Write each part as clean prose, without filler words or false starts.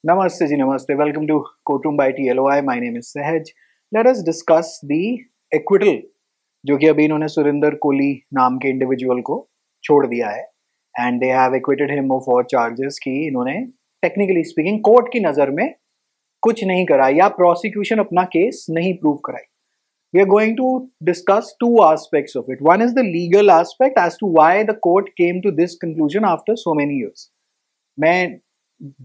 Namaste ji, namaste. Welcome to Courtroom by TLOI. My name is Sahaj. Let us discuss the acquittal जो कि अभी इन्होंने सुरिंदर कोहली नाम के इंडिविजुअल को छोड़ दिया है and they have acquitted him of all charges कि इन्होंने टेक्निकली स्पीकिंग कोर्ट की नज़र में कुछ नहीं करा या प्रोसिक्यूशन अपना केस नहीं प्रूव कराई. We are going to discuss two aspects of it. One is the legal aspect as to why the court came to this conclusion after so many years. मैं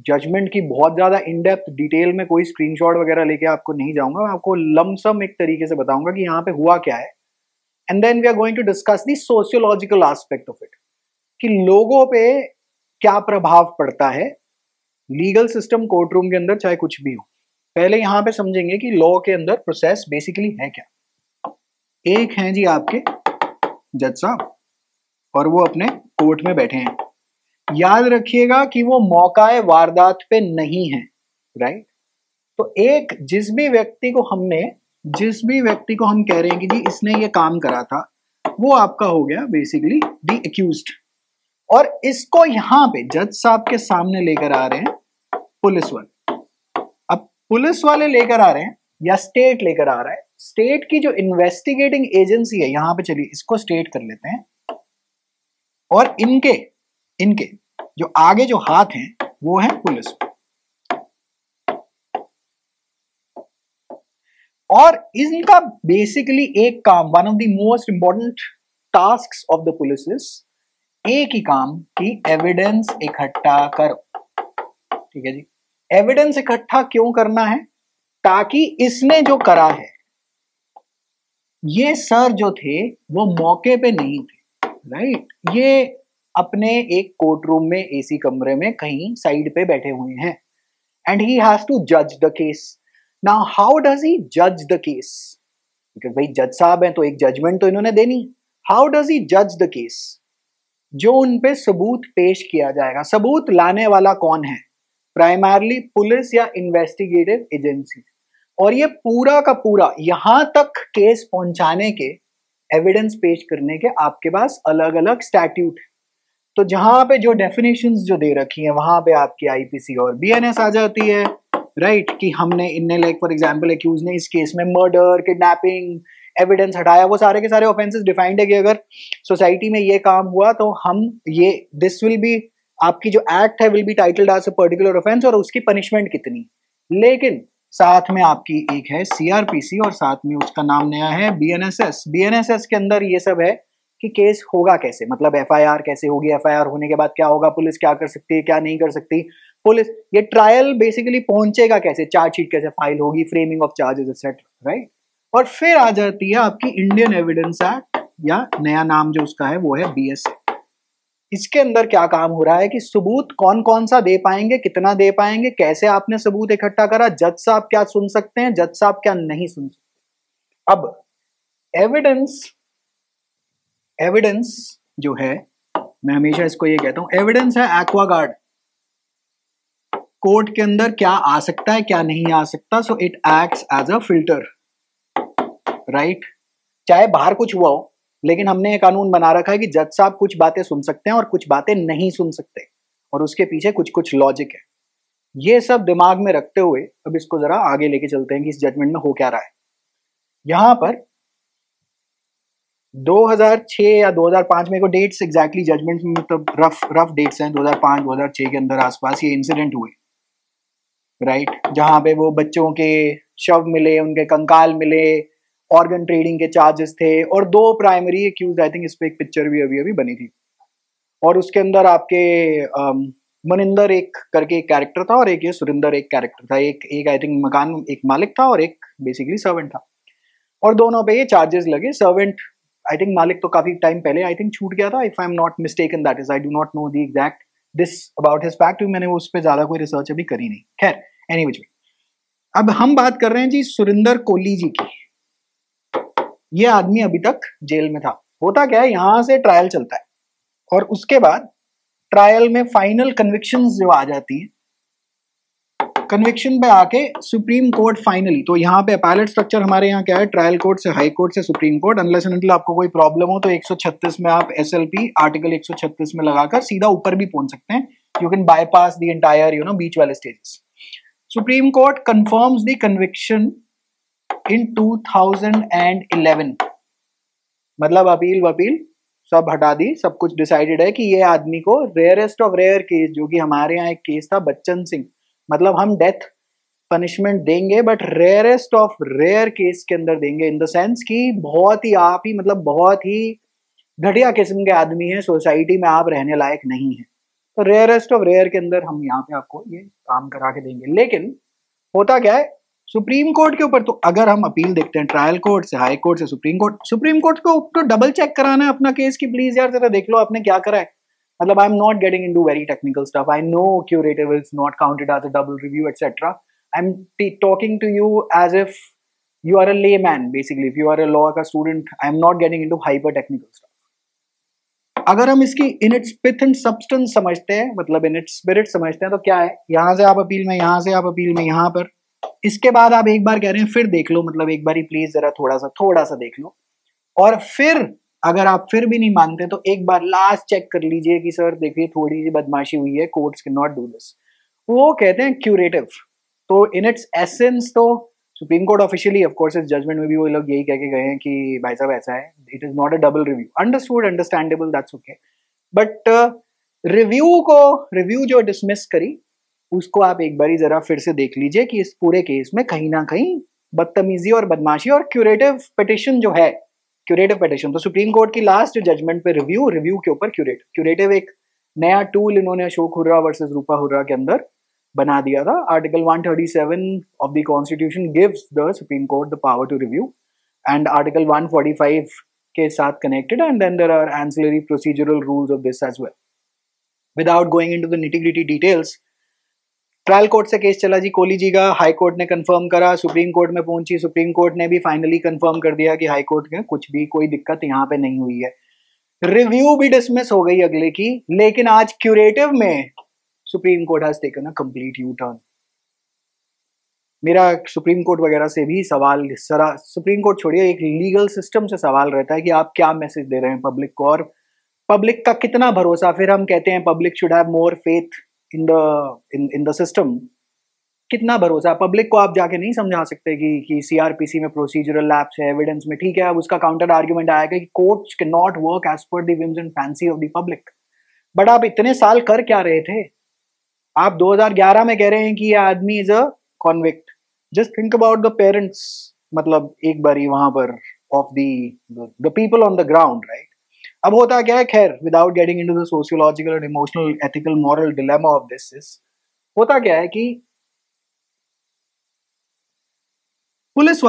जजमेंट की बहुत ज़्यादा in depth detail में कोई screenshot वगैरह लेके आपको नहीं जाऊंगा. मैं आपको लमसम एक तरीके से बताऊंगा कि यहाँ पे हुआ क्या है. And then we are going to discuss the sociological aspect of it कि लोगों पे क्या प्रभाव पड़ता है लीगल सिस्टम कोर्ट रूम के अंदर चाहे कुछ भी हो. पहले यहाँ पे समझेंगे कि लॉ के अंदर प्रोसेस बेसिकली है क्या. एक हैं जी आपके जज साहब और वो अपने कोर्ट में बैठे हैं. याद रखिएगा कि वो मौकाए वारदात पे नहीं है, राइट. तो एक जिस भी व्यक्ति को हम कह रहे हैं कि जी इसने ये काम करा था, वो आपका हो गया बेसिकली द एक्यूज्ड. और इसको यहां पे जज साहब के सामने लेकर आ रहे हैं पुलिस वाले. अब पुलिस वाले लेकर आ रहे हैं या स्टेट लेकर आ रहा है. स्टेट की जो इन्वेस्टिगेटिंग एजेंसी है, यहां पे चलिए इसको स्टेट कर लेते हैं, और इनके जो आगे जो हाथ हैं वो है पुलिस. और इनका बेसिकली एक काम, one of the most important tasks of the police is एक ही काम कि एविडेंस इकट्ठा करो. ठीक है जी. एविडेंस इकट्ठा क्यों करना है? ताकि इसने जो करा है, ये सर जो थे वो मौके पे नहीं थे, राइट. ये अपने एक कोर्ट रूम में एसी कमरे में कहीं साइड पे बैठे हुए हैं एंड ही हैज टू जज the case. Now how does he जज द केस? बिकॉज भाई जज साहब हैं तो एक जजमेंट तो इन्होंने देनी. हाउ डज ही जज द केस? जो उन पे सबूत पेश किया जाएगा. सबूत लाने वाला कौन है? प्राइमरली पुलिस या इन्वेस्टिगेटिव एजेंसी. और ये पूरा का पूरा यहां तक केस पहुंचाने के, एविडेंस पेश करने के आपके पास अलग अलग स्टैट्यूट. तो जहां पे जो डेफिनेशंस जो दे रखी हैं वहां पे आपकी आईपीसी और बीएनएस आ जाती है, राइट. कि हमने इनने लाइक फॉर एग्जांपल एक्यूज ने इस केस में मर्डर, किडनैपिंग, एविडेंस हटाया, वो सारे के सारे ऑफेंसेस डिफाइंड है कि अगर सोसाइटी में ये काम हुआ तो हम ये दिस विल बी, आपकी जो एक्ट है will be titled as a particular offence और उसकी पनिशमेंट कितनी. लेकिन साथ में आपकी एक है सीआरपीसी और साथ में उसका नाम नया है बीएनएसएस. बीएनएसएस के अंदर ये सब है कि केस होगा कैसे, मतलब एफआईआर कैसे होगी, एफआईआर होने के बाद क्या होगा, पुलिस क्या कर सकती है, क्या नहीं कर सकती, पुलिस ये ट्रायल बेसिकली पहुंचेगा कैसे, चार्जशीट कैसे फाइल होगी, framing of charges etcetera, right. और फिर आ जाती है आपकी इंडियन एविडेंस एक्ट या नया नाम जो उसका है वो है बीएसए. इसके अंदर क्या काम हो रहा है कि सबूत कौन कौन सा दे पाएंगे, कितना दे पाएंगे, कैसे आपने सबूत इकट्ठा करा, जज साहब क्या सुन सकते हैं, जज साहब क्या नहीं सुन सकते. अब एविडेंस जो है, मैं हमेशा इसको ये कहता हूं, एविडेंस है एक्वागार्ड. कोर्ट के अंदर क्या आ सकता है, क्या नहीं आ सकता. So it acts as a filter, right. चाहे बाहर कुछ हुआ हो, लेकिन हमने एक कानून बना रखा है कि जज साहब कुछ बातें सुन सकते हैं और कुछ बातें नहीं सुन सकते, और उसके पीछे कुछ कुछ लॉजिक है. ये सब दिमाग में रखते हुए अब इसको जरा आगे लेके चलते हैं कि इस जजमेंट में हो क्या रहा है. यहां पर 2006 या 2005 में को डेट्स एग्जैक्टली जजमेंट में मतलब रफ डेट्स हैं, 2005-2006 के अंदर आसपास ये इंसिडेंट हुए, राइट. जहां पे वो बच्चों के शव मिले, उनके कंकाल मिले, ऑर्गन ट्रेडिंग के चार्जेस थे, और 2 प्राइमरी एक्यूज, आई थिंक इस पे एक पिक्चर भी अभी बनी थी. और उसके अंदर आपके मनिंदर एक करके एक कैरेक्टर था और एक ये सुरिंदर एक कैरेक्टर था. एक आई थिंक मकान एक मालिक था और एक बेसिकली सर्वेंट था, और दोनों पे ये चार्जेस लगे. सर्वेंट आई थिंक, मालिक तो काफी टाइम पहले आई थिंक छूट गया था, if I am not mistaken. That is, I do not know the exact this about his fact. मैंने उस पर ज्यादा कोई रिसर्च अभी करी नहीं. खैर, एनीवे, अब हम बात कर रहे हैं जी सुरिंदर कोहली जी की. ये आदमी अभी तक जेल में था. होता क्या है, यहां से ट्रायल चलता है और उसके बाद ट्रायल में फाइनल कन्विक्शंस जो आ जाती है, कन्विक्शन पे आके सुप्रीम कोर्ट फाइनली, तो यहाँ पे अपैलेट स्ट्रक्चर हमारे यहाँ क्या है, ट्रायल कोर्ट से हाई कोर्ट से supreme court. Unless and until आपको कोई प्रॉब्लम हो तो 136 में आप एसएलपी आर्टिकल 136 में लगाकर सीधा ऊपर भी पहुंच सकते हैं. You can bypass the entire बीच वाले stages. Supreme Court confirms the conviction in 2011, मतलब अपील सब हटा दी, सब कुछ डिसाइडेड है कि ये आदमी को रेयरेस्ट ऑफ रेयर केस, जो कि हमारे यहाँ एक केस था बच्चन सिंह, मतलब हम डेथ पनिशमेंट देंगे but rarest of rare case के अंदर देंगे, इन द सेंस कि बहुत ही आप ही मतलब बहुत ही घटिया किस्म के आदमी है, सोसाइटी में आप रहने लायक नहीं है, तो रेयरेस्ट ऑफ रेयर के अंदर हम यहाँ पे आपको ये काम करा के देंगे। लेकिन होता क्या है, सुप्रीम कोर्ट के ऊपर, तो अगर हम अपील देखते हैं ट्रायल कोर्ट से, हाई कोर्ट से सुप्रीम कोर्ट को तो डबल चेक कराना है अपना केस की, प्लीज यार जरा देख लो आपने क्या करा है। मतलब I am not getting into very technical stuff, I know curative is not counted as a double review etcetera, I am talking to you as if you are a layman basically, if you are a law का student, I am not getting into hyper technical stuff। अगर हम इसकी in its pith and substance समझते हैं, मतलब in its spirit समझते हैं, तो क्या है, यहाँ से आप अपील में, यहाँ से आप अपील में, यहाँ पर, इसके बाद आप एक बार कह रहे हैं फिर देख लो, मतलब एक बार ही प्लीज जरा थोड़ा सा देख लो, और फिर अगर आप फिर भी नहीं मानते तो एक बार लास्ट चेक कर लीजिए कि सर देखिए थोड़ी सी बदमाशी हुई है, courts can not do this, वो कहते हैं क्यूरेटिव। तो इन इट्स एसेंस तो Supreme court officially of course इस जजमेंट में भी वो लोग यही कह के गए हैं कि भाई साहब ऐसा है, it is not a double review, understood, understandable, that's okay, but review जो डिसमिस करी उसको आप एक बारी जरा फिर से देख लीजिए कि इस पूरे केस में कहीं ना कहीं बदतमीजी और बदमाशी और क्यूरेटिव पिटिशन जो है, क्यूरेटिव पिटिशन, तो सुप्रीम कोर्ट की लास्ट जजमेंट पे रिव्यू के ऊपर क्यूरेटिव एक नया टूल इन्होंने अशोक हुर्रा वर्सेस रूपा हुर्रा के अंदर बना दिया था। Article 137 of the constitution gives the Supreme Court the power to review, and article 145 के साथ connected, and then there are ancillary procedural rules of this as well. Without going into the nitty-gritty details, trial court से case चला जी कोहली जी का, high court ने confirm करा, supreme court में पहुंची, supreme court ने भी फाइनली कंफर्म कर दिया कि हाई कोर्ट में कुछ भी कोई दिक्कत यहाँ पे नहीं हुई है, रिव्यू भी डिसमिस हो गई अगले की। लेकिन आज क्यूरेटिव में supreme court has taken a complete U turn. मेरा सुप्रीम कोर्ट वगैरह से भी सवाल, सुप्रीम कोर्ट छोड़िए, एक लीगल सिस्टम से सवाल रहता है कि आप क्या मैसेज दे रहे हैं पब्लिक को, और पब्लिक का कितना भरोसा। फिर हम कहते हैं public should have more faith in the system, कितना भरोसा पब्लिक को आप जाके नहीं समझा सकते कि सीआरपीसी में प्रोसीजरल लैप्स है, एविडेंस में, ठीक है। अब उसका काउंटर आर्ग्यूमेंट आएगा कि courts can not work as per the whims and fancy of the public. But आप इतने साल कर क्या रहे थे? आप 2011 में कह रहे हैं कि ये आदमी is a convict. Just think about the parents, मतलब एक बारी वहां पर of the people on the ground, right. अब होता क्या है, खैर without getting into the sociological and emotional ethical moral dilemma of this is, होता क्या है कि पुलिस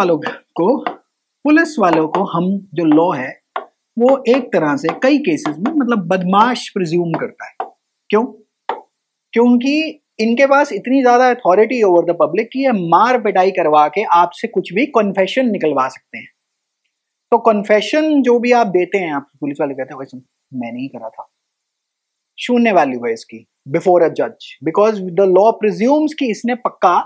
वालों को हम जो लॉ है वो एक तरह से कई केसेस में मतलब बदमाश प्रिज्यूम करता है। क्यों? क्योंकि इनके पास इतनी ज्यादा अथॉरिटी ओवर द पब्लिक कि ये मार पिटाई करवा के आपसे कुछ भी कन्फेशन निकलवा सकते हैं। तो कन्फेशन जो भी आप देते हैं, आप पुलिस वाले कहते हैं वैसे मैंने ही करा था, शून्य वैल्यू है इसकी बिफोर अ जज, बिकॉज द लॉ प्रिज्यूम्स कि इसने पक्का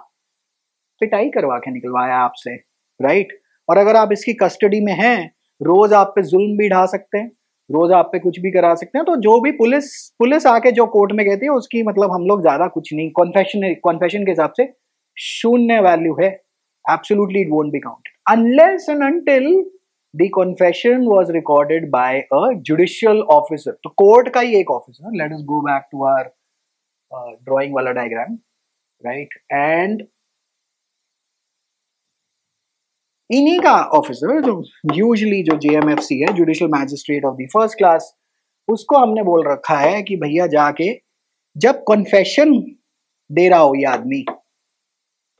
पिटाई करवा के निकलवाया आपसे, राइट। और अगर आप इसकी कस्टडी में हैं, रोज आप पे जुल्म भी ढा सकते हैं, रोज आप पे कुछ भी करा सकते हैं। तो जो भी पुलिस आके जो कोर्ट में कहती है उसकी मतलब हम लोग ज्यादा कुछ नहीं, कॉन्फेशन के हिसाब से शून्य वैल्यू है, absolutely it won't be counted unless and until the confession was recorded by a judicial officer. तो कोर्ट का ही एक officer, let us go back to our drawing वाला डायग्राम, राइट, एंड इन्हीं का ऑफिसर जो यूजुअली जो जेएमएफसी है, judicial magistrate of the first class, उसको हमने बोल रखा है कि भैया जाके जब कन्फेशन दे रहा हो ये आदमी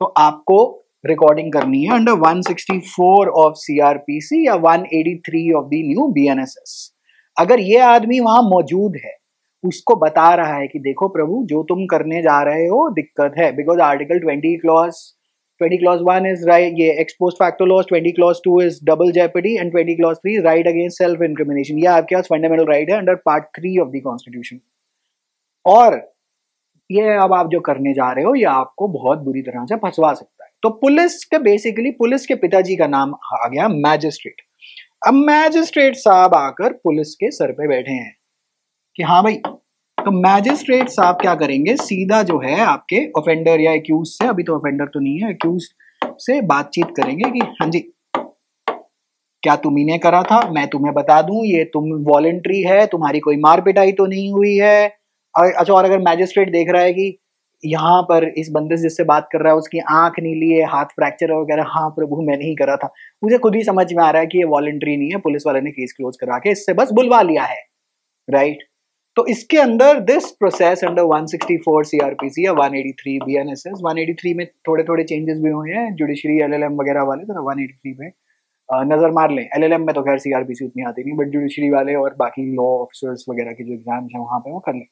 तो आपको रिकॉर्डिंग करनी है अंडर 164 ऑफ सीआरपीसी या 183 ऑफ द न्यू बीएनएसएस। अगर ये आदमी वहां मौजूद है, उसको बता रहा है कि देखो प्रभु जो तुम करने जा रहे हो दिक्कत है, because article 20 clause 1 is right, ये ex post facto laws, 20 clause 2 is double jeopardy and 20 clause 3 is right against self incrimination। ये आपके पास फंडामेंटल राइट है under part 3 of the constitution. और ये अब आप जो करने जा रहे हो ये आपको बहुत बुरी तरह से फंसवा सकता है। तो पुलिस के बेसिकली पुलिस के पिताजी का नाम आ गया मैजिस्ट्रेट। अब मैजिस्ट्रेट साहब आकर पुलिस के सर पे बैठे हैं कि हाँ भाई तो मैजिस्ट्रेट साहब क्या करेंगे, सीधा जो है आपके ऑफेंडर या एक्यूज से, अभी तो ऑफेंडर तो नहीं है, एक्यूज से बातचीत करेंगे कि हाँ जी क्या तुम ही ने करा था, मैं तुम्हें बता दूं ये तुम वॉलंटरी है, तुम्हारी कोई मार पिटाई तो नहीं हुई है। और अच्छा, और अगर मैजिस्ट्रेट देख रहा है कि यहाँ पर इस बंदे से जिससे बात कर रहा है उसकी आंख नीली है, हाथ फ्रैक्चर है वगैरह, हाँ प्रभु मैंने ही करा था, मुझे खुद ही समझ में आ रहा है कि ये वॉलंटरी नहीं है, पुलिस वाले ने केस क्लोज करा के इससे बस बुलवा लिया है, राइट। तो इसके अंदर दिस प्रोसेस अंडर 164 सीआरपीसी या 183 बीएनएसएस, 183 में थोड़े थोड़े चेंजेस भी हुए हैं, जुडिशरी एलएलएम वगैरह वाले, तो 183 में नजर मार लें। एलएलएम में तो खैर सीआरपीसी उतनी आती नहीं, बट जुडिशरी वाले और बाकी लॉ ऑफिसर्स वगैरह के जो एग्जाम्स हैं वहां पे वो कर लें।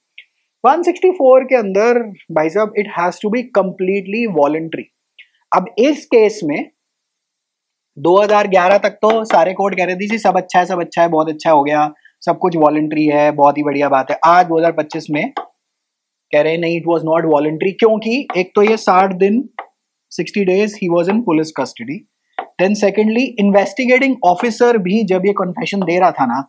164 के अंदर भाई साहब it has to be completely voluntary. अब इस केस में 2011 तक तो सारे कोर्ट कह रहे थे जी सब अच्छा है, सब अच्छा है, बहुत अच्छा हो गया, सब कुछ वॉलंटरी है, बहुत ही बढ़िया बात है। आज 2025 में कह रहे हैं नहीं, इट वाज नॉट वॉलंटरी, क्योंकि एक तो ये 60 दिन 60 days he was in police custody, then secondly investigating officer भी जब ये कन्फेशन दे रहा था ना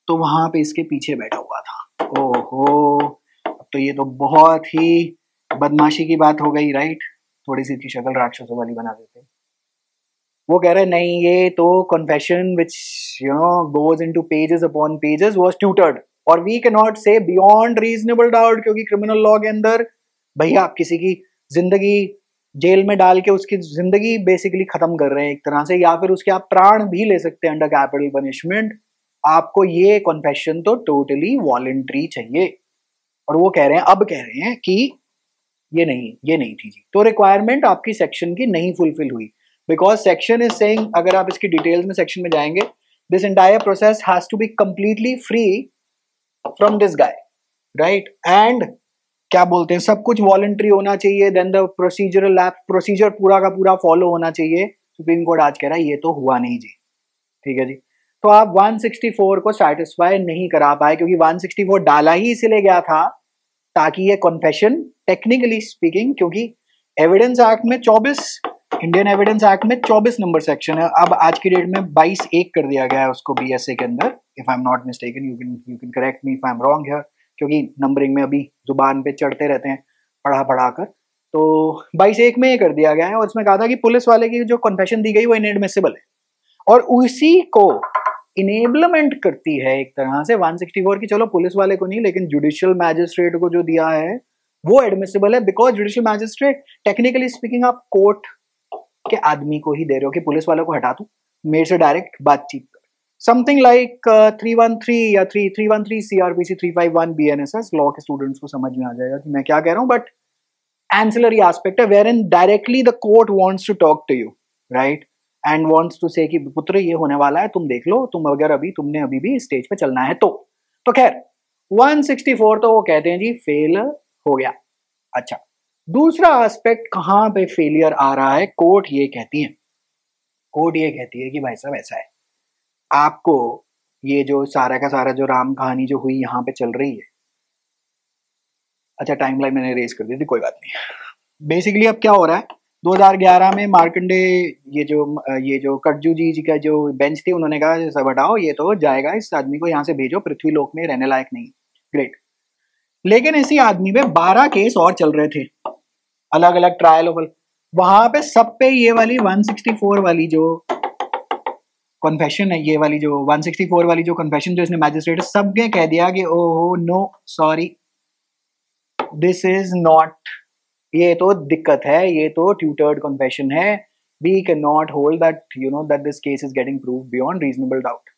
तो वहां पे इसके पीछे बैठा हुआ था। ओहो, अब तो ये तो बहुत ही बदमाशी की बात हो गई, राइट। थोड़ी सी शक्ल राक्षसों वाली बना देते हैं। वो कह रहे हैं नहीं, ये तो confession which you know goes into pages upon pages was tutored, और वी कैन नॉट से बियॉन्ड रीजनेबल डाउट, क्योंकि क्रिमिनल लॉ के अंदर भैया आप किसी की जिंदगी जेल में डाल के उसकी जिंदगी बेसिकली खत्म कर रहे हैं एक तरह से, या फिर उसके आप प्राण भी ले सकते हैं अंडर कैपिटल पनिशमेंट। आपको ये कन्फेशन तो टोटली वॉलंटरी चाहिए, और वो कह रहे हैं, अब कह रहे हैं कि ये नहीं थी जी, तो रिक्वायरमेंट आपकी सेक्शन की नहीं फुलफिल हुई, बिकॉज सेक्शन इज सेइंग, अगर आप इसकी डिटेल्स में सेक्शन में जाएंगे, this entire process has to be completely free from this guy, right, and क्या बोलते हैं, सब कुछ वॉलंटरी होना चाहिए, देन द प्रोसीजर पूरा का पूरा फॉलो होना चाहिए। सुप्रीम कोर्ट आज कह रहा है ये तो हुआ नहीं जी, ठीक है जी। तो आप 164 को सेटिस्फाई नहीं करा पाए, क्योंकि 164 डाला ही इसलिए गया था ताकि ये कन्फेशन टेक्निकली स्पीकिंग, क्योंकि एविडेंस एक्ट में 24, इंडियन एविडेंस एक्ट में 24 नंबर सेक्शन है, अब आज की डेट में 22(1) कर दिया गया है उसको बीएसए के अंदर, if I am not mistaken, you can correct me if I am wrong here, क्योंकि नंबरिंग में अभी जुबान पे चढ़ते रहते हैं पढ़ा कर। तो 22(1) में ये कर दिया गया है, और उसमें कहा था कि पुलिस वाले की जो कन्फेशन दी गई वो इनएडमिसिबल है, और उसी को इनेबलमेंट करती है एक तरह से 164 की, चलो पुलिस वाले को नहीं लेकिन जुडिशियल मैजिस्ट्रेट को जो दिया है वो एडमिसिबल है, because judicial magistrate technically speaking आप कोर्ट के आदमी को ही दे रहे हो कि पुलिस वालों को हटा दो, मेरे से डायरेक्ट बातचीत कर, समथिंग लाइक 313 या 313 सीआरपीसी 351 बीएनएसएस। लॉ के स्टूडेंट्स को समझ में आ जाएगा कि मैं क्या कह रहा हूं, बट एंसिलरी एस्पेक्ट है where in directly the court wants to talk to you, right, and wants to say कि पुत्र ये होने वाला है, तुम देख लो, तुम अगर तुमने अभी भी स्टेज पे चलना है तो खैर 164 तो वो कहते हैं जी फेल हो गया। अच्छा, दूसरा एस्पेक्ट कहां पे फेलियर आ रहा है, कोर्ट ये कहती है कि भाई साहब ऐसा है, आपको ये जो सारा का सारा जो राम कहानी जो हुई यहाँ पे चल रही है, अच्छा टाइमलाइन मैंने रेस कर दी थी, कोई बात नहीं। बेसिकली अब क्या हो रहा है, 2011 में मार्कंडे ये जो कटजू जी का जो बेंच थी, उन्होंने कहा सब हटाओ, ये तो जाएगा, इस आदमी को यहाँ से भेजो, पृथ्वी लोक में रहने लायक नहीं। ग्रेट, लेकिन इसी आदमी पे 12 केस और चल रहे थे, अलग अलग ट्रायल, वहां पे सब पे ये वाली 164 वाली जो कन्फेशन है, ये वाली जो 164 वाली जो कन्फेशन जो इसने मैजिस्ट्रेट सबने कह दिया कि ओहो no sorry, this is not, ये तो दिक्कत है, ये तो ट्यूटर्ड कन्फेशन है, we can not hold that you know that this case is getting prove beyond reasonable doubt.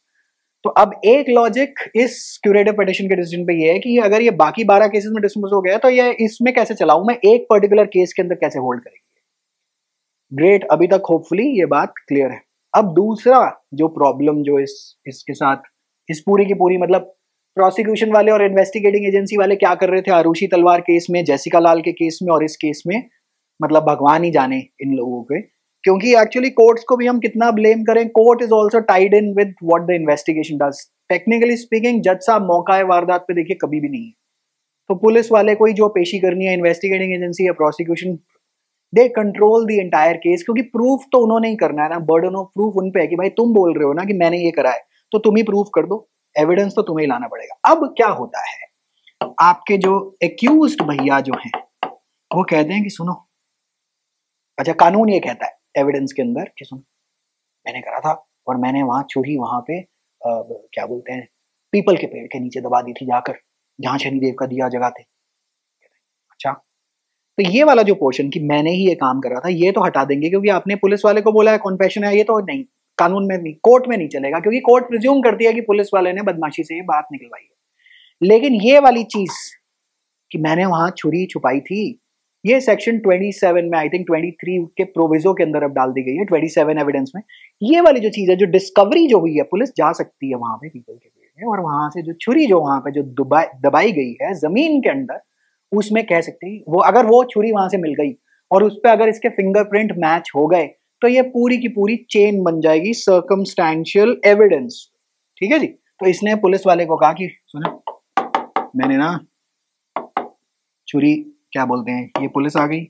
तो अब एक लॉजिक इस क्यूरेटिव पिटीशन के डिसीजन पे ये है कि अगर ये बाकी 12 केसेस में डिसमिस हो गया तो ये इसमें कैसे चलाऊं मैं, एक पर्टिकुलर केस के अंदर कैसे होल्ड करेंगे। ग्रेट, अभी तक होपफुली ये बात क्लियर है। अब दूसरा जो प्रॉब्लम जो इसके साथ इस पूरी की पूरी, मतलब प्रोसिक्यूशन वाले और इन्वेस्टिगेटिंग एजेंसी वाले क्या कर रहे थे आरुषि तलवार केस में, जेसिका लाल के केस में और इस केस में, मतलब भगवान ही जाने इन लोगों के, क्योंकि एक्चुअली कोर्ट्स को भी हम कितना ब्लेम करें, court is also tied in with what the investigation does. Technically speaking जज साहब मौका है वारदात पे देखिए कभी भी नहीं है, तो पुलिस वाले को ही जो पेशी करनी है, इन्वेस्टिगेटिंग एजेंसी या prosecution, they control the entire case, क्योंकि प्रूफ तो उन्होंने ही करना है ना, बर्डन ऑफ प्रूफ उन पे है कि भाई तुम बोल रहे हो ना कि मैंने ये करा है, तो तुम ही प्रूफ कर दो, एविडेंस तो तुम्हें ही लाना पड़ेगा। अब क्या होता है, आपके जो एक्यूज्ड भैया जो हैं वो कहते हैं कि सुनो, अच्छा कानून ये कहता है एविडेंस के अंदर कि सुनो मैंने करा था और मैंने वहां छुरी वहां पे क्या बोलते हैं पीपल के पेड़ के नीचे दबा दी थी जाकर, जहां शनिदेव का दिया जगह थे। अच्छा, तो ये वाला जो पोर्शन कि मैंने ही ये काम करा था ये तो हटा देंगे, क्योंकि आपने पुलिस वाले को बोला है कॉन्फेशन है, ये तो नहीं, कानून में नहीं, कोर्ट में नहीं चलेगा, क्योंकि कोर्ट प्रिज्यूम करती है कि पुलिस वाले ने बदमाशी से ये बात निकलवाई है। लेकिन ये वाली चीज कि मैंने वहां छुरी छुपाई थी, ये सेक्शन 27 में आई थिंक 23 के प्रोविजो के अंदर अब डाल दी गई है, 27 एविडेंस में। ये वाली जो चीज है, जो डिस्कवरी जो हुई है, पुलिस जा सकती है वहां पे पीपल के पेड़ में और वहां से जो छुरी जो वहां पे जो दबाई गई है जमीन के अंदर, उसमें कह सकते हैं वो, अगर वो छुरी वहां से मिल गई और उस पर अगर इसके फिंगरप्रिंट मैच हो गए तो ये पूरी की पूरी चेन बन जाएगी सर्कमस्टेंशियल एविडेंस। ठीक है जी। तो इसने पुलिस वाले को कहा कि सुनो मैंने ना छुरी, क्या बोलते हैं, ये पुलिस आ गई,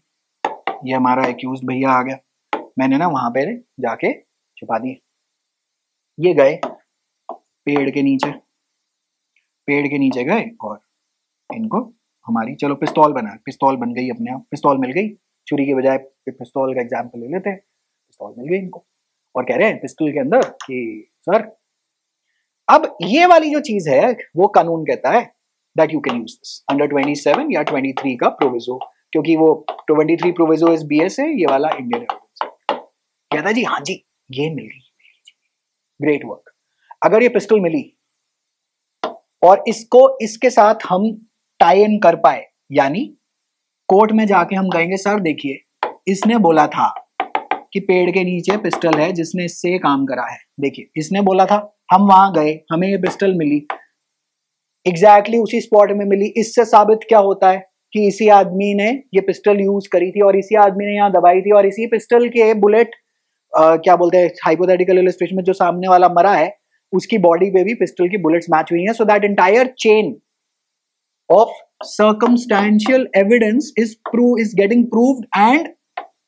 ये हमारा एक्यूज्ड भैया आ गया, मैंने ना वहां पे जाके छुपा दी। ये गए पेड़ के नीचे गए और इनको हमारी चलो पिस्तौल बना, पिस्तौल बन गई अपने आप, पिस्तौल मिल गई, छुरी के बजाय पिस्तौल का एग्जाम्पल ले लेते हैं, पिस्तौल मिल गई इनको और कह रहे हैं पिस्तौल के अंदर कि सर, अब ये वाली जो चीज है वो कानून कहता है that you can use this under 27 या 23 का प्रोविजो, क्योंकि वो 23 प्रोविजो इज बीएस है, ये वाला इंडियन एविडेंस है। कहता है जी हाँ जी ये मिल गई, ग्रेट वर्क। अगर ये पिस्टल मिली और इसको इसके साथ हम टाई इन कर पाए, यानी कोर्ट में जाके हम कहेंगे सर देखिए इसने बोला था कि पेड़ के नीचे पिस्टल है जिसने इससे काम करा है, देखिए इसने बोला था, हम वहां गए, हमें ये पिस्टल मिली, एग्जैक्टली उसी स्पॉट में मिली। इससे साबित क्या होता है कि इसी आदमी ने ये पिस्टल यूज करी थी और इसी आदमी ने यहाँ दबाई थी और इसी पिस्टल के बुलेट क्या बोलते हैं हाइपोथेटिकल इलस्ट्रेशन में जो सामने वाला मरा है उसकी बॉडी पे भी पिस्टल की बुलेट्स मैच हुई हैं। So that entire chain of circumstantial evidence is getting proved and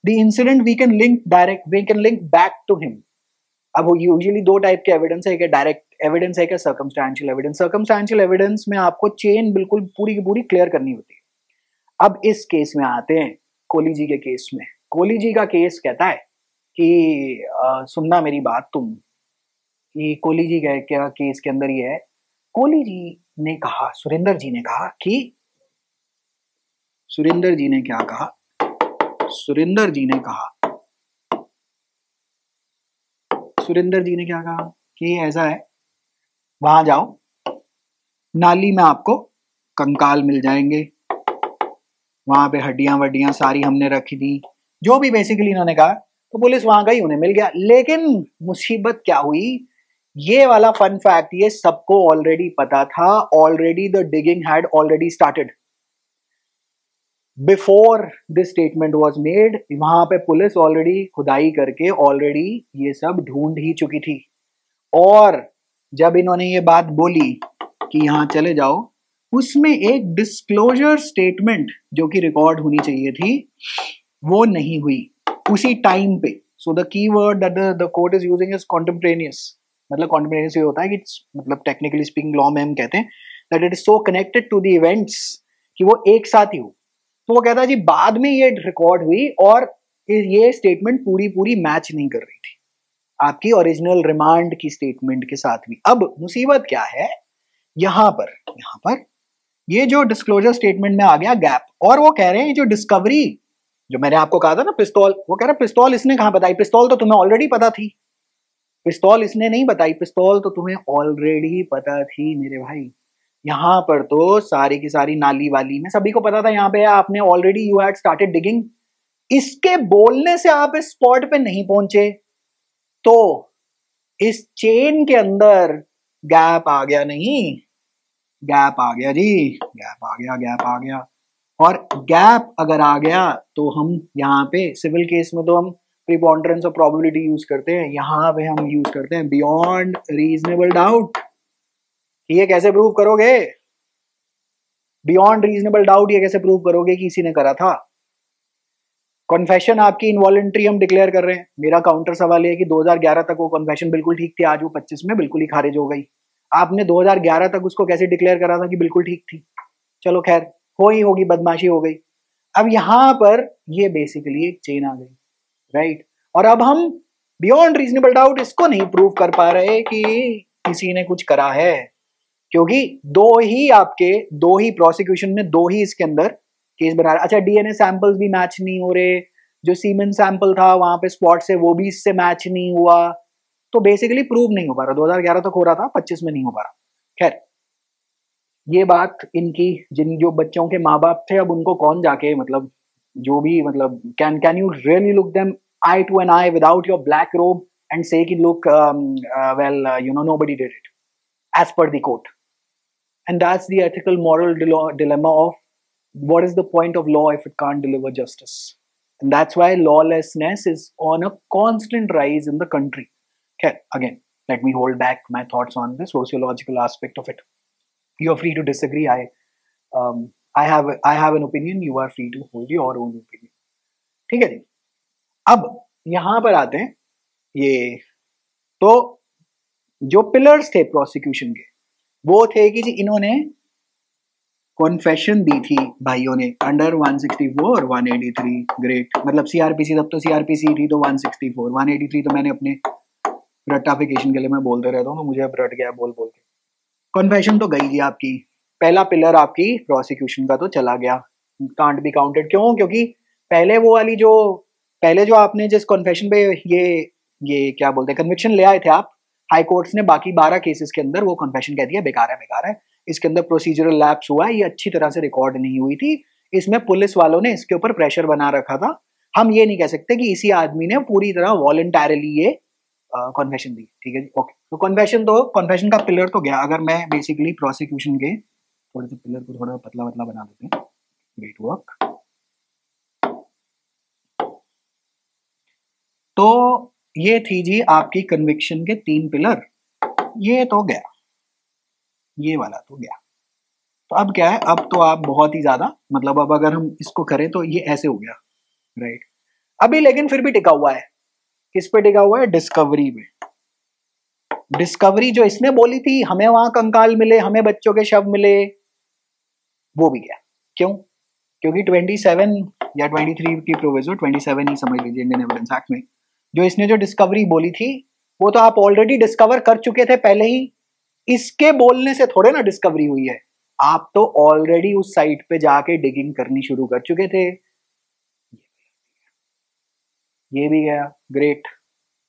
the incident we can link back to him। अब यूजुअली दो टाइप के एविडेंस है, एक डायरेक्ट एविडेंस है, एक सर्कमस्टेंशियल एविडेंस। सर्कमस्टेंशियल एविडेंस में आपको चेन बिल्कुल पूरी की पूरी क्लियर करनी होती है। अब इस केस में आते हैं कोहली जी के केस में। कोहली जी का केस कहता है कि सुनना मेरी बात तुम, कि कोहली जी का क्या केस के अंदर ये है, कोहली जी ने कहा, सुरेंद्र जी ने कहा कि सुरेंद्र जी ने क्या कहा, सुरेंद्र जी ने कहा कि ऐसा है वहां जाओ, नाली में आपको कंकाल मिल जाएंगे, वहां पे हड्डियां वड्डियां सारी हमने रखी थी, जो भी बेसिकली इन्होंने कहा। तो पुलिस वहां गई, उन्हें मिल गया। लेकिन मुसीबत क्या हुई, ये वाला फन फैक्ट ये सबको ऑलरेडी पता था, already the digging had already started before this statement was made. वहां पे पुलिस ऑलरेडी खुदाई करके ऑलरेडी ये सब ढूंढ ही चुकी थी। और जब इन्होंने ये बात बोली कि यहां चले जाओ, उसमें एक डिस्क्लोजर स्टेटमेंट जो कि रिकॉर्ड होनी चाहिए थी वो नहीं हुई उसी टाइम पे। So the key word that the court is using is contemporaneous. मतलब कॉन्टेम्परेनियस ये होता है कि मतलब टेक्निकली स्पीकिंग लॉ में हम कहते हैं that it is so connected to the events कि वो एक साथ ही हो। तो वो कहता है जी बाद में ये रिकॉर्ड हुई और ये स्टेटमेंट पूरी मैच नहीं कर रही थी आपकी ओरिजिनल रिमांड की स्टेटमेंट के साथ भी। अब मुसीबत क्या है, यहां पर ये जो डिस्क्लोजर स्टेटमेंट में आ गया गैप, और वो कह रहे हैं जो डिस्कवरी जो मैंने आपको कहा था ना पिस्तौल, वो कह रहा है पिस्तौल इसने कहां बताई, पिस्तौल तो तुम्हें ऑलरेडी पता थी, पिस्तौल इसने नहीं बताई, पिस्तौल तो तुम्हें ऑलरेडी पता थी मेरे भाई। यहां पर तो सारी की सारी नाली वाली में सभी को पता था, यहाँ पे आपने already you had started digging. इसके बोलने से आप इस स्पॉट पे नहीं पहुंचे तो इस चेन के अंदर गैप आ गया, नहीं गैप आ गया जी, गैप आ गया। और गैप अगर आ गया तो हम यहाँ पे सिविल केस में तो हम प्रीपोंडरेंस ऑफ प्रोबेबिलिटी यूज करते हैं, यहाँ पे हम यूज करते हैं बियॉन्ड रीजनेबल डाउट। ये कैसे प्रूव करोगे बियॉन्ड रीजनेबल डाउट, ये कैसे प्रूव करोगे कि इसी ने करा था। कॉन्फेशन आपकी इनवॉलंटरी हम डिक्लेयर कर रहे हैं। मेरा काउंटर सवाल है कि 2011 तक वो कॉन्फेशन बिल्कुल ठीक थी, आज वो 25 में बिल्कुल ही खारिज हो गई। आपने 2011 तक उसको कैसे डिक्लेयर करा था कि बिल्कुल ठीक थी। चलो खैर हो ही होगी, बदमाशी हो गई। अब यहां पर ये बेसिकली एक चेन आ गई, राइट। और अब हम बियॉन्ड रीजनेबल डाउट इसको नहीं प्रूव कर पा रहे कि किसी ने कुछ करा है, क्योंकि दो ही प्रोसिक्यूशन में दो ही इसके अंदर केस बना रहे। अच्छा, डीएनए सैंपल्स भी मैच नहीं हो रहे, जो सीमेन सैंपल था वहां पे स्पॉट से वो भी इससे मैच नहीं हुआ, तो बेसिकली प्रूव नहीं हो पा रहा। 2011 तक हो रहा था, 25 में नहीं हो पा रहा। खैर, ये बात इनकी, जिन जो बच्चों के माँ बाप थे, अब उनको कौन जाके मतलब जो भी मतलब can you really look them eye to an eye without your black robe and say कि look well you know nobody did it as per the court. And that's the ethical moral dilemma of what is the point of law if it can't deliver justice. And that's why lawlessness is on a constant rise in the country. Okay, again, let me hold back my thoughts on the sociological aspect of it. You're free to disagree. I have an opinion. You are free to hold your own opinion. ठीक है जी। अब यहां पर आते हैं, ये तो जो पिलर्स थे प्रोसिक्यूशन के वो थे कि जी इन्होंने कॉन्फेशन दी थी भाइयों ने अंडर 164 और 183। ग्रेट, मतलब सीआरपीसी, तब तो सीआरपीसी थी तो 164, 183 तो मैंने अपने रट्टाफिकेशन के लिए मैं बोलते रहता हूँ, तो मुझे अब रट गया बोल बोल के। कॉन्फेशन तो गई जी आपकी, पहला पिलर आपकी प्रोसिक्यूशन का तो चला गया, कांट बी काउंटेड। क्यों? क्योंकि पहले वो वाली पहले जो आपने जिस कॉन्फेशन पे ये क्या बोलते हैं कन्विक्शन ले आए थे आप, हाई कोर्ट्स ने बाकी 12 केसेस के अंदर वो कन्फेशन कह दिया बेकार है, इसके अंदर प्रोसीजरल लैप्स हुआ, ये अच्छी तरह से रिकॉर्ड नहीं हुई थी, इसमें पुलिस वालों ने इसके ऊपर प्रेशर बना रखा था। हम ये नहीं कह सकते कि इसी आदमी ने पूरी तरह वॉलंटरली ये कन्फेशन दी। ठीक है जी, ओके। तो कन्फेशन का पिलर तो गया। अगर मैं बेसिकली प्रोसिक्यूशन के थोड़े से पिलर को थोड़ा पतला पतला बना देते हैं, ग्रेट वर्क। तो ये थी जी आपकी कन्विक्शन के 3 पिलर, ये तो गया, ये वाला तो गया। तो अब क्या है, अब तो आप बहुत ही ज्यादा मतलब अब अगर हम इसको करें तो ये ऐसे हो गया, राइट। अभी लेकिन फिर भी टिका हुआ है, किस पे टिका हुआ है? डिस्कवरी में। डिस्कवरी जो इसने बोली थी हमें वहां कंकाल मिले, हमें बच्चों के शव मिले, वो भी गया। क्यों? क्योंकि 27 या 23 की प्रोविजो, 27 ही समझ लीजिए इंडियन एविडेंस एक्ट में, जो इसने जो डिस्कवरी बोली थी वो तो आप ऑलरेडी डिस्कवर कर चुके थे पहले ही, इसके बोलने से थोड़े ना डिस्कवरी हुई है, आप तो ऑलरेडी उस साइट पे जाके डिगिंग करनी शुरू कर चुके थे। ये भी गया, ग्रेट।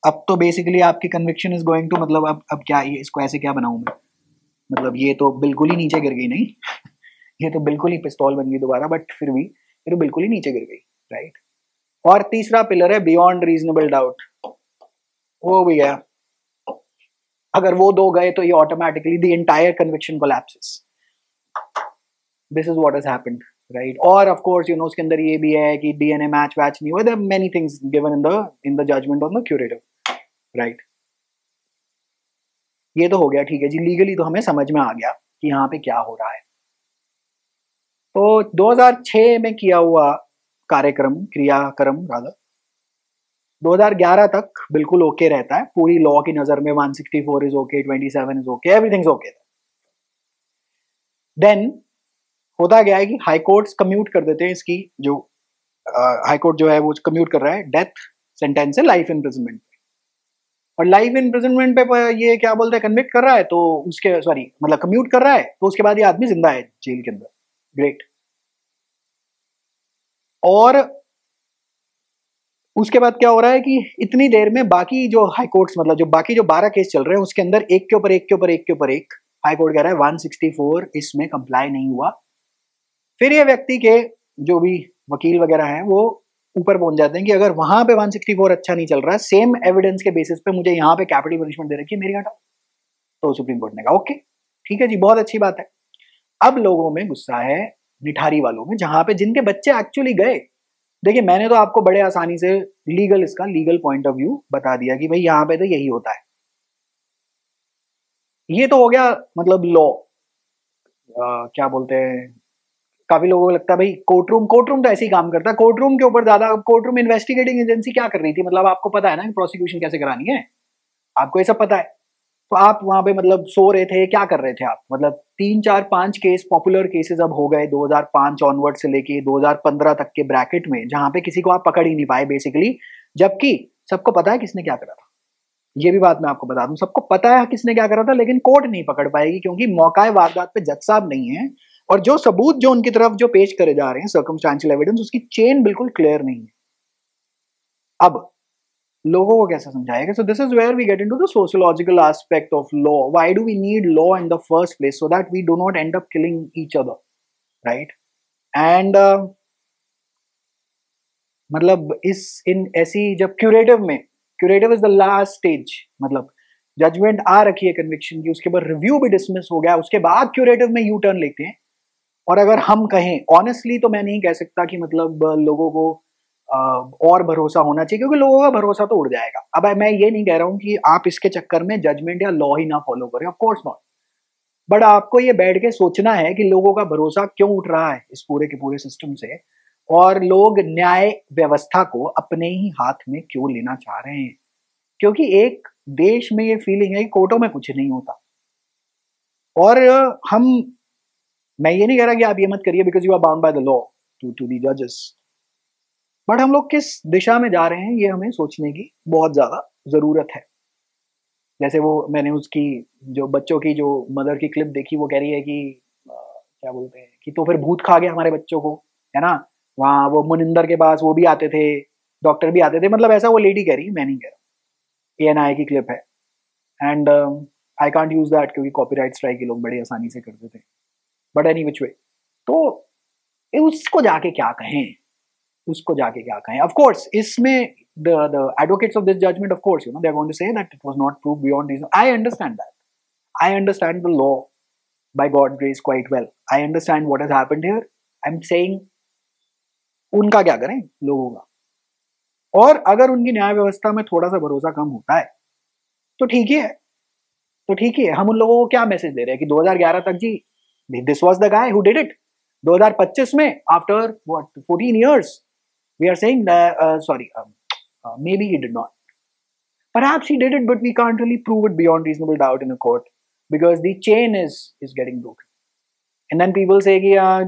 अब तो बेसिकली आपकी कन्विक्शन इज गोइंग टू मतलब अब क्या ये इसको ऐसे क्या बनाऊं मैं, मतलब ये तो बिल्कुल ही नीचे गिर गई, नहीं ये तो बिल्कुल ही पिस्तौल बन गई दोबारा, बट फिर भी ये तो बिल्कुल ही नीचे गिर गई, राइट। और तीसरा पिलर है बियॉन्ड रीजनेबल डाउट, वो भी गया। अगर वो दो गए तो ये automatically the entire conviction collapses. This is what has happened, right. और ऑफ कोर्स यू नो उसके अंदर ये भी है कि डीएनए मैच नहीं हुआ, there are many things given in the judgement on the curative, right. ये तो हो गया, ठीक है जी, लीगली तो हमें समझ में आ गया कि यहाँ पे क्या हो रहा है। तो 2006 में किया हुआ क्रियाक्रम 2011 तक बिल्कुल ओके रहता है पूरी लॉ की नजर में। 164 is okay, 27 is okay, everything is okay. Then होता गया है कि हाई कोर्ट्स कम्यूट कर देते हैं इसकी, जो हाई कोर्ट जो है वो कम्यूट कर रहा है डेथ सेंटेंस से लाइफ इम्प्रिजनमेंट पे, और लाइफ इम्प्रिजनमेंट पे ये क्या बोलते हैं कन्विक्ट कर रहा है, तो उसके मतलब कम्यूट कर रहा है, तो उसके बाद ये आदमी जिंदा है जेल के अंदर, ग्रेट। और उसके बाद क्या हो रहा है कि इतनी देर में बाकी जो हाई कोर्ट्स मतलब जो बाकी जो 12 केस चल रहे हैं उसके अंदर एक के ऊपर एक हाई कोर्ट कह रहा है 164 इसमें कंप्लाई नहीं हुआ। फिर ये व्यक्ति के जो भी वकील वगैरह हैं वो ऊपर पहुंच जाते हैं कि अगर वहां पे 164 अच्छा नहीं चल रहा है, सेम एविडेंस के बेसिस पे मुझे यहाँ पे कैपिटल पनिशमेंट दे रखी है, मेरी हटाओ। तो सुप्रीम कोर्ट ने कहा ओके ठीक है जी, बहुत अच्छी बात है। अब लोगों में गुस्सा है, निठारी वालों में, जहां पे जिनके बच्चे एक्चुअली गए। देखिए मैंने तो आपको बड़े आसानी से इसका लीगल पॉइंट ऑफ व्यू बता दिया कि भाई यहाँ पे तो यही होता है। ये तो हो गया मतलब लॉ, क्या बोलते हैं, काफी लोगों को लगता है भाई कोर्टरूम तो ऐसे ही काम करता है। कोर्टरूम के ऊपर ज्यादा, कोर्टरूम इन्वेस्टिगेटिंग एजेंसी क्या कर रही थी, मतलब आपको पता है ना प्रोसिक्यूशन कैसे करानी है, आपको ये सब पता है। तो आप वहां पे मतलब सो रहे थे, क्या कर रहे थे आप? मतलब 3 4 5 केस, पॉपुलर केसेस अब हो गए 2005 ऑनवर्ड से लेके 2015 तक के ब्रैकेट में, जहां पे किसी को आप पकड़ ही नहीं पाए बेसिकली, जबकि सबको पता है किसने क्या करा था। ये भी बात मैं आपको बता दूं, सबको पता है किसने क्या करा था, लेकिन कोर्ट नहीं पकड़ पाएगी क्योंकि मौका वारदात पे जज साहब नहीं है, और जो सबूत जो उनकी तरफ जो पेश करे जा रहे हैं, सर्कमस्टेंशियल एविडेंस, उसकी चेन बिल्कुल क्लियर नहीं है। अब लोगों को कैसे समझाएगा? So this is where we get into the sociological aspect of law. Why do we need law in the first place? So that we do not end up killing each other, right? And मतलब इस इन ऐसी जब curative is the last stage, मतलब judgment आ रखी है conviction की, उसके बाद रिव्यू भी डिसमिस हो गया, उसके बाद क्यूरेटिव में यू टर्न लेते हैं। और अगर हम कहें ऑनेस्टली, तो मैं नहीं कह सकता कि मतलब लोगों को और भरोसा होना चाहिए, क्योंकि लोगों का भरोसा तो उड़ जाएगा। अब मैं ये नहीं कह रहा हूं कि आप इसके चक्कर में जजमेंट या लॉ ही ना फॉलो करें, ऑफ कोर्स नॉट, बट आपको ये बैठ के सोचना है कि लोगों का भरोसा क्यों उठ रहा है इस पूरे के पूरे सिस्टम से, और लोग न्याय व्यवस्था को अपने ही हाथ में क्यों लेना चाह रहे हैं। क्योंकि एक देश में ये फीलिंग है कि कोर्टों में कुछ नहीं होता, और मैं ये नहीं कह रहा कि आप ये मत करिए because you are bound by the law to the जजेस, बट हम लोग किस दिशा में जा रहे हैं ये हमें सोचने की बहुत ज्यादा जरूरत है। जैसे वो मैंने उसकी जो बच्चों की जो मदर की क्लिप देखी, वो कह रही है कि क्या बोलते हैं कि तो फिर भूत खा गया हमारे बच्चों को, है ना? वहाँ वो मुनिंदर के पास वो भी आते थे, डॉक्टर भी आते थे, मतलब ऐसा वो लेडी कह रही है, मैं नहीं कह रहा। ANI की क्लिप है, and I can't use that क्योंकि कॉपीराइट स्ट्राइक ये लोग बड़ी आसानी से करते थे, बट एनी विच वे, तो उसको जाके क्या कहें, उसको जाके क्या कहें? ऑफ कोर्स इसमें the advocates of this judgment, of course, they're going to say that it was not proved beyond reason. I understand that. I understand the law by God's grace quite well. I understand what has happened here. I'm saying उनका क्या करें लोगों का, और अगर उनकी न्याय व्यवस्था में थोड़ा सा भरोसा कम होता है तो ठीक ही है, तो ठीक ही है। हम उन लोगों को क्या मैसेज दे रहे हैं कि 2011 तक जी this was the guy who did it, 2025 में after what 14 years we are saying that sorry maybe he did not, perhaps he did it, but we can't really prove it beyond reasonable doubt in a court because the chain is getting broken. And then people say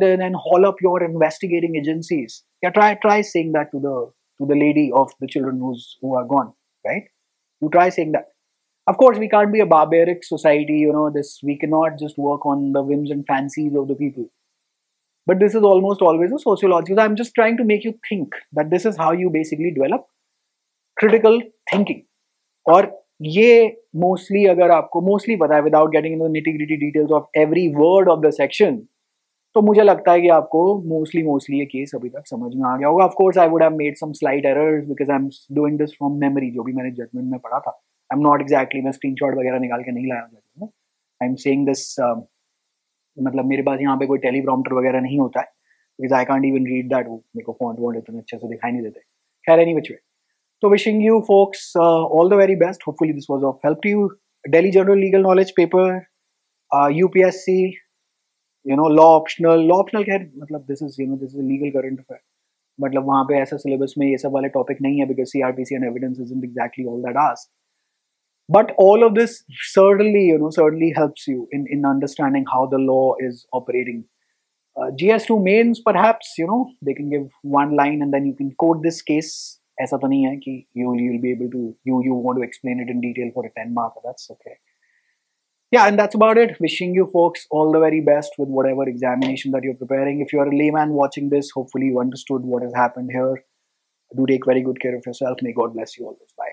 then haul up your investigating agencies. Yeah, try saying that to the lady of the children who are gone, right? You try saying that. Of course we can't be a barbaric society, we cannot just work on the whims and fancies of the people. But this is almost always a sociological. I'm just trying to make you think that this is how you basically develop critical thinking. और ये mostly अगर आपको mostly पता है, without getting into the nitty gritty details of every word of the section, तो मुझे लगता है कि आपको मोस्टली ये केस अभी तक समझ में आ गया होगा। Of course I would have made some slight errors because I am doing this from memory, जो भी मैंने जजमेंट में पढ़ा था। आई एम नॉट एग्जैक्टली, मैं स्क्रीनशॉट वगैरह निकाल के नहीं लाया judgement. I am saying this, मतलब मेरे पास यहाँ पे कोई टेलीप्रॉम्प्टर वगैरह नहीं होता है because I can't even read that, मेरे को फॉन्ट वॉन्ट इतने अच्छे से दिखाई नहीं देते। खैर, any which way, so wishing you folks all the very best. Hopefully this was of help to you. Delhi General Legal Knowledge paper, UPSC, law optional खैर मतलब this is a legal current affair, मतलब वहाँ पे ऐसा syllabus में ये सब वाले topic नहीं है because CRPC and evidence isn't exactly all that asked. But all of this certainly helps you in understanding how the law is operating. GS2 mains, perhaps, they can give one line and then you can quote this case. ऐसा तो नहीं है कि you'll be able to you want to explain it in detail for a 10 marker. That's okay. Yeah, and that's about it. Wishing you folks all the very best with whatever examination that you're preparing. If you're a layman watching this, hopefully you understood what has happened here. Do take very good care of yourself. May God bless you always. Bye.